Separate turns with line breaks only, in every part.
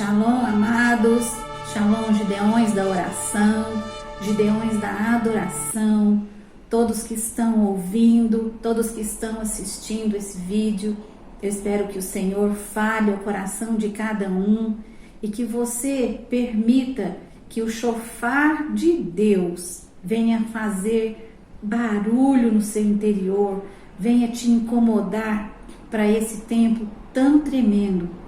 Shalom, amados, Shalom, Gideões da oração, Gideões da adoração, todos que estão ouvindo, todos que estão assistindo esse vídeo. Eu espero que o Senhor fale ao coração de cada um e que você permita que o chofar de Deus venha fazer barulho no seu interior, venha te incomodar para esse tempo tão tremendo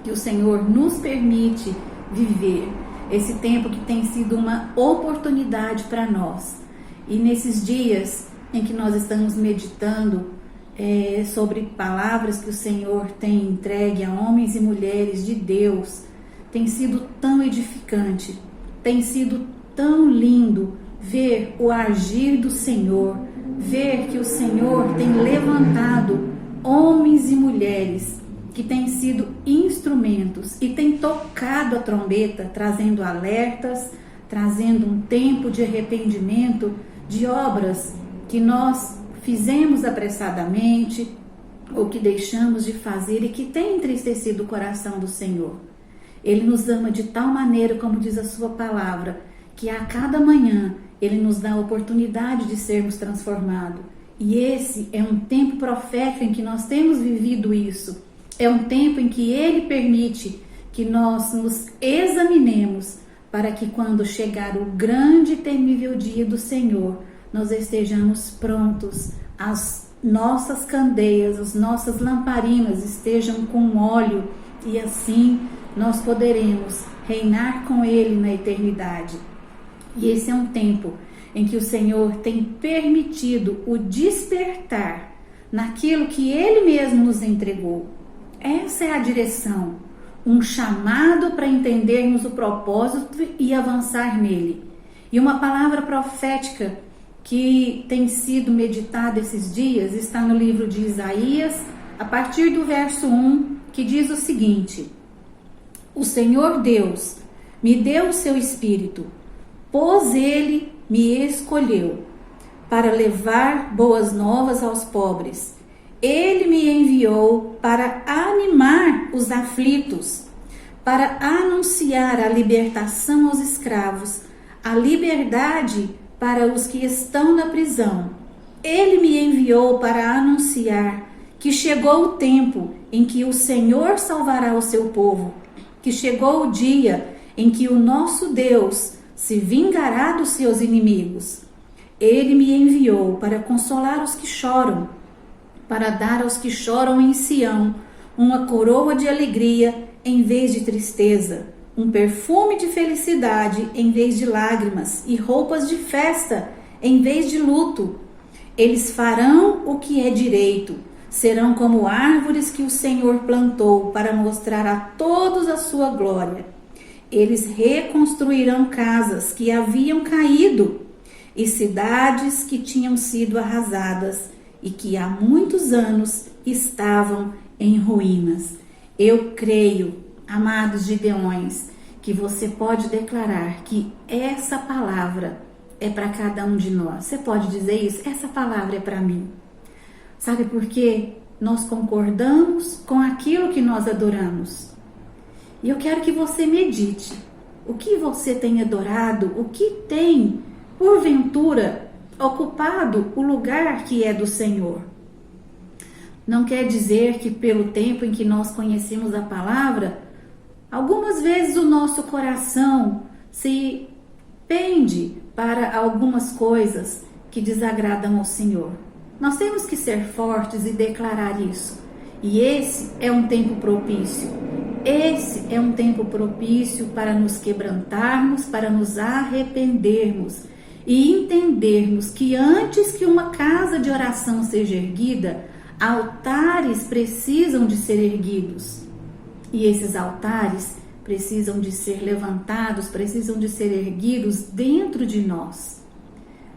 que o Senhor nos permite viver. Esse tempo que tem sido uma oportunidade para nós. E nesses dias em que nós estamos meditando sobre palavras que o Senhor tem entregue a homens e mulheres de Deus, tem sido tão edificante, tem sido tão lindo ver o agir do Senhor, ver que o Senhor tem levantado homens e mulheres que têm sido instrumentos e têm tocado a trombeta, trazendo alertas, trazendo um tempo de arrependimento de obras que nós fizemos apressadamente ou que deixamos de fazer e que tem entristecido o coração do Senhor. Ele nos ama de tal maneira, como diz a sua palavra, que a cada manhã Ele nos dá a oportunidade de sermos transformados. E esse é um tempo profético em que nós temos vivido isso. É um tempo em que Ele permite que nós nos examinemos para que quando chegar o grande e temível dia do Senhor, nós estejamos prontos, as nossas candeias, as nossas lamparinas estejam com óleo e assim nós poderemos reinar com Ele na eternidade. E esse é um tempo em que o Senhor tem permitido o despertar naquilo que Ele mesmo nos entregou. Essa é a direção, um chamado para entendermos o propósito e avançar nele. E uma palavra profética que tem sido meditada esses dias está no livro de Isaías, a partir do verso 1, que diz o seguinte: O Senhor Deus me deu o seu Espírito, pois Ele me escolheu para levar boas novas aos pobres. Ele me enviou para animar os aflitos, para anunciar a libertação aos escravos, a liberdade para os que estão na prisão. Ele me enviou para anunciar que chegou o tempo em que o Senhor salvará o seu povo, que chegou o dia em que o nosso Deus se vingará dos seus inimigos. Ele me enviou para consolar os que choram, para dar aos que choram em Sião uma coroa de alegria em vez de tristeza, um perfume de felicidade em vez de lágrimas e roupas de festa em vez de luto. Eles farão o que é direito, serão como árvores que o Senhor plantou para mostrar a todos a sua glória. Eles reconstruirão casas que haviam caído e cidades que tinham sido arrasadas e que há muitos anos estavam em ruínas. Eu creio, amados Gideões, que você pode declarar que essa palavra é para cada um de nós. Você pode dizer isso? Essa palavra é para mim. Sabe por quê? Nós concordamos com aquilo que nós adoramos. E eu quero que você medite. O que você tem adorado? O que tem, porventura, ocupado o lugar que é do Senhor? Não quer dizer que pelo tempo em que nós conhecemos a palavra, algumas vezes o nosso coração se pende para algumas coisas que desagradam ao Senhor. Nós temos que ser fortes e declarar isso. E esse é um tempo propício. Esse é um tempo propício para nos quebrantarmos, para nos arrependermos e entendermos que antes que uma casa de oração seja erguida, altares precisam de ser erguidos. E esses altares precisam de ser levantados, precisam de ser erguidos dentro de nós.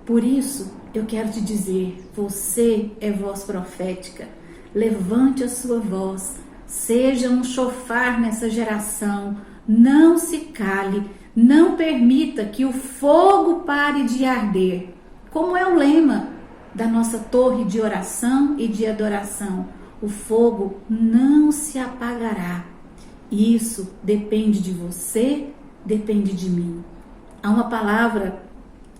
Por isso, eu quero te dizer, você é voz profética. Levante a sua voz, seja um chofar nessa geração, não se cale, não permita que o fogo pare de arder, como é o lema da nossa torre de oração e de adoração. O fogo não se apagará. E isso depende de você, depende de mim. Há uma palavra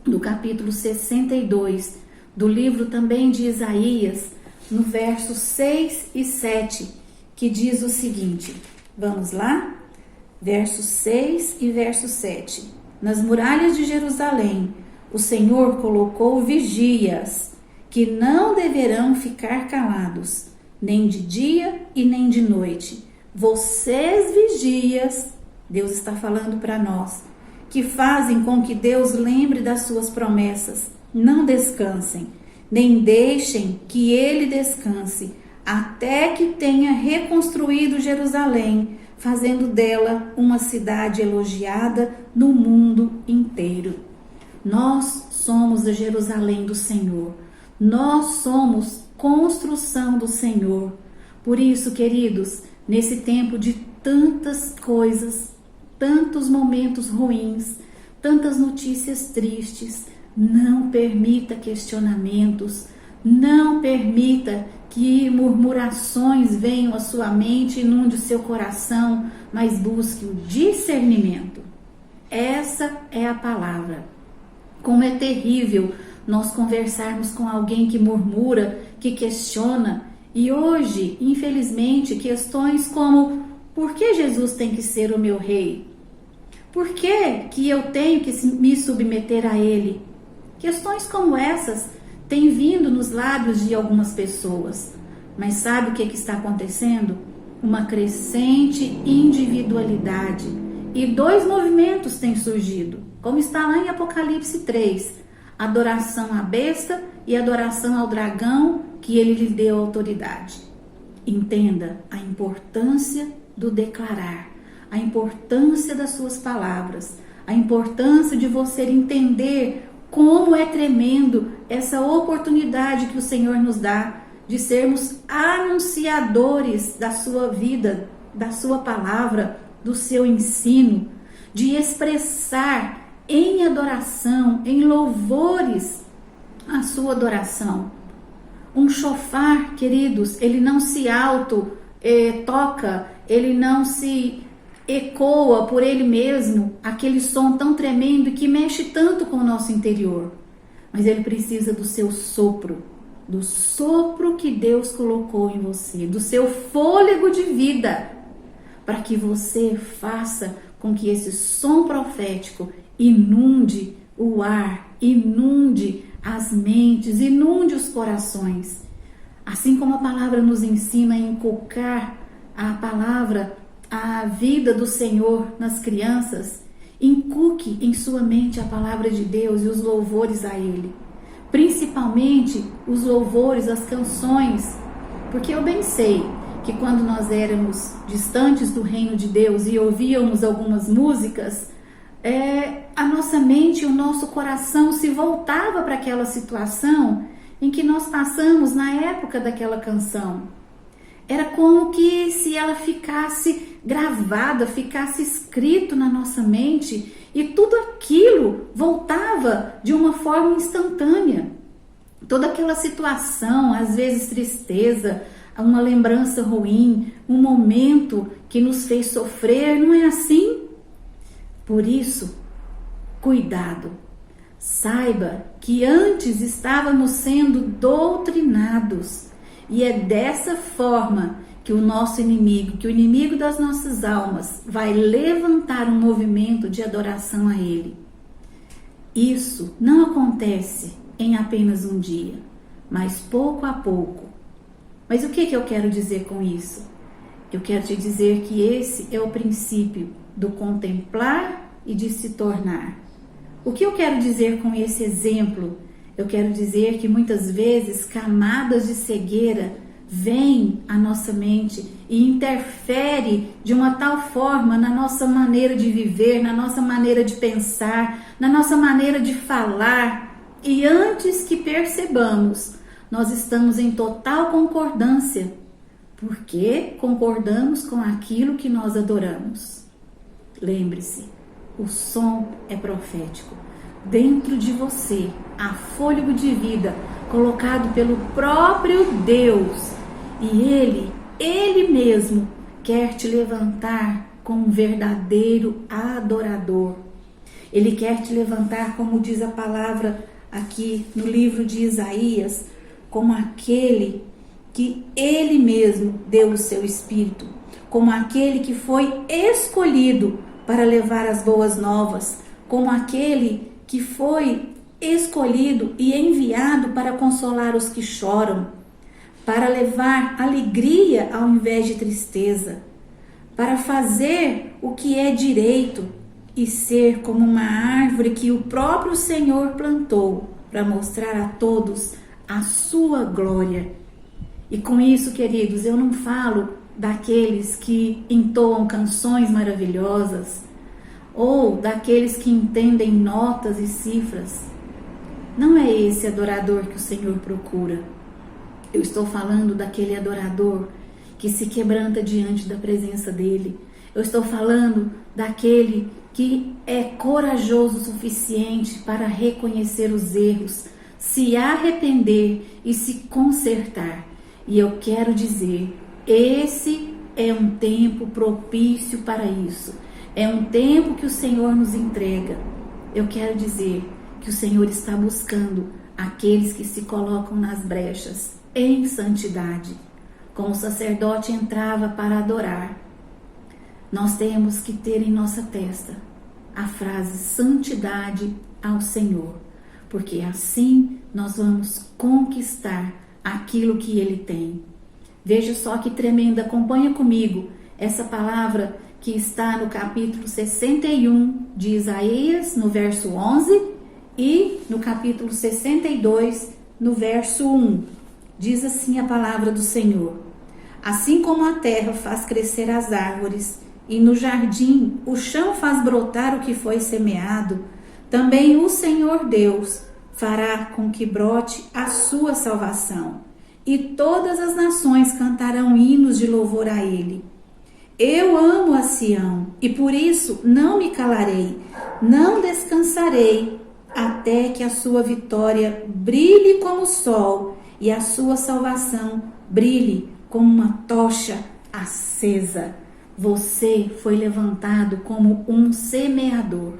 do capítulo 62 do livro também de Isaías, no versos 6 e 7, que diz o seguinte, vamos lá? Versos 6 e verso 7. Nas muralhas de Jerusalém, o Senhor colocou vigias, que não deverão ficar calados, nem de dia e nem de noite. Vocês vigias, Deus está falando para nós, que fazem com que Deus lembre das suas promessas, não descansem, nem deixem que ele descanse, até que tenha reconstruído Jerusalém, fazendo dela uma cidade elogiada no mundo inteiro. Nós somos a Jerusalém do Senhor. Nós somos construção do Senhor. Por isso, queridos, nesse tempo de tantas coisas, tantos momentos ruins, tantas notícias tristes, não permita questionamentos, não permita que murmurações venham à sua mente, inunde o seu coração, mas busque o discernimento. Essa é a palavra. Como é terrível nós conversarmos com alguém que murmura, que questiona, e hoje, infelizmente, questões como: por que Jesus tem que ser o meu rei? Por que eu tenho que me submeter a ele? Questões como essas têm vindo nos lábios de algumas pessoas. Mas sabe o que está acontecendo? Uma crescente individualidade. E dois movimentos têm surgido, como está lá em Apocalipse 3. Adoração à besta e adoração ao dragão que ele lhe deu autoridade. Entenda a importância do declarar, a importância das suas palavras, a importância de você entender como é tremendo essa oportunidade que o Senhor nos dá de sermos anunciadores da sua vida, da sua palavra, do seu ensino, de expressar em adoração, em louvores, a sua adoração. Um chofar, queridos, ele não se toca, ele não se ecoa por ele mesmo, aquele som tão tremendo que mexe tanto com o nosso interior. Mas ele precisa do seu sopro, do sopro que Deus colocou em você, do seu fôlego de vida, para que você faça com que esse som profético inunde o ar, inunde as mentes, inunde os corações. Assim como a palavra nos ensina a inculcar a palavra, a vida do Senhor nas crianças, inculque em sua mente a palavra de Deus e os louvores a Ele. Principalmente os louvores, as canções, porque eu bem sei que quando nós éramos distantes do reino de Deus e ouvíamos algumas músicas, a nossa mente e o nosso coração se voltava para aquela situação em que nós passamos na época daquela canção. Era como que se ela ficasse gravada, ficasse escrito na nossa mente, e tudo aquilo voltava de uma forma instantânea. Toda aquela situação, às vezes tristeza, uma lembrança ruim, um momento que nos fez sofrer, não é assim? Por isso, cuidado. Saiba que antes estávamos sendo doutrinados, e é dessa forma que o nosso inimigo, que o inimigo das nossas almas, vai levantar um movimento de adoração a Ele. Isso não acontece em apenas um dia, mas pouco a pouco. Mas o que eu quero dizer com isso? Eu quero te dizer que esse é o princípio do contemplar e de se tornar. O que eu quero dizer com esse exemplo? Eu quero dizer que muitas vezes camadas de cegueira vêm à nossa mente e interfere de uma tal forma na nossa maneira de viver, na nossa maneira de pensar, na nossa maneira de falar. E antes que percebamos, nós estamos em total concordância, porque concordamos com aquilo que nós adoramos. Lembre-se, o som é profético. Dentro de você há fôlego de vida colocado pelo próprio Deus, e Ele mesmo quer te levantar como um verdadeiro adorador. Ele quer te levantar, como diz a palavra aqui no livro de Isaías, como aquele que ele mesmo deu o seu espírito, como aquele que foi escolhido para levar as boas novas, como aquele que foi escolhido e enviado para consolar os que choram, para levar alegria ao invés de tristeza, para fazer o que é direito e ser como uma árvore que o próprio Senhor plantou para mostrar a todos a sua glória. E com isso, queridos, eu não falo daqueles que entoam canções maravilhosas ou daqueles que entendem notas e cifras. Não é esse adorador que o Senhor procura. Eu estou falando daquele adorador que se quebranta diante da presença dele. Eu estou falando daquele que é corajoso o suficiente para reconhecer os erros, se arrepender e se consertar. E eu quero dizer, esse é um tempo propício para isso. É um tempo que o Senhor nos entrega. Eu quero dizer que o Senhor está buscando aqueles que se colocam nas brechas em santidade. Como o sacerdote entrava para adorar, nós temos que ter em nossa testa a frase santidade ao Senhor, porque assim nós vamos conquistar aquilo que Ele tem. Veja só que tremenda, acompanha comigo essa palavra que está no capítulo 61 de Isaías, no verso 11, e no capítulo 62, no verso 1. Diz assim a palavra do Senhor: assim como a terra faz crescer as árvores, e no jardim o chão faz brotar o que foi semeado, também o Senhor Deus fará com que brote a sua salvação, e todas as nações cantarão hinos de louvor a Ele. Eu amo a Sião, e por isso não me calarei, não descansarei, até que a sua vitória brilhe como o sol, e a sua salvação brilhe como uma tocha acesa. Você foi levantado como um semeador.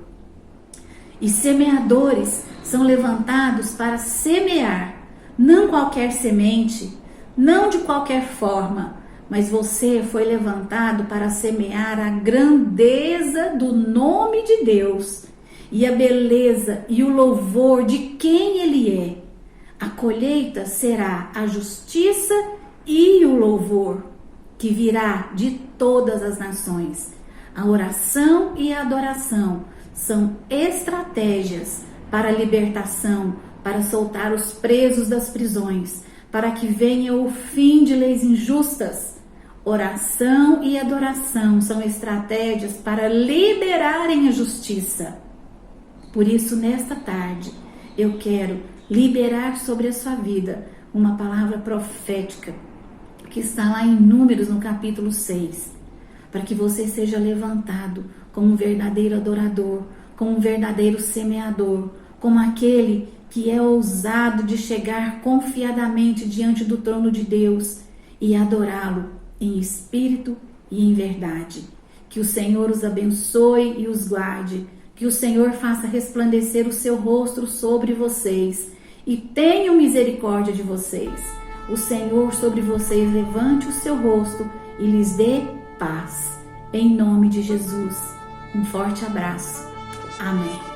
E semeadores são levantados para semear, não qualquer semente, não de qualquer forma, mas você foi levantado para semear a grandeza do nome de Deus e a beleza e o louvor de quem Ele é. A colheita será a justiça e o louvor que virá de todas as nações. A oração e a adoração são estratégias para a libertação, para soltar os presos das prisões, para que venha o fim de leis injustas. Oração e adoração são estratégias para liberarem a justiça. Por isso, nesta tarde, eu quero liberar sobre a sua vida uma palavra profética que está lá em Números, no capítulo 6, para que você seja levantado como um verdadeiro adorador, como um verdadeiro semeador, como aquele que é ousado de chegar confiadamente diante do trono de Deus e adorá-lo em espírito e em verdade. Que o Senhor os abençoe e os guarde, que o Senhor faça resplandecer o seu rosto sobre vocês e tenha misericórdia de vocês. O Senhor sobre vocês levante o seu rosto e lhes dê paz. Em nome de Jesus. Um forte abraço. Amém.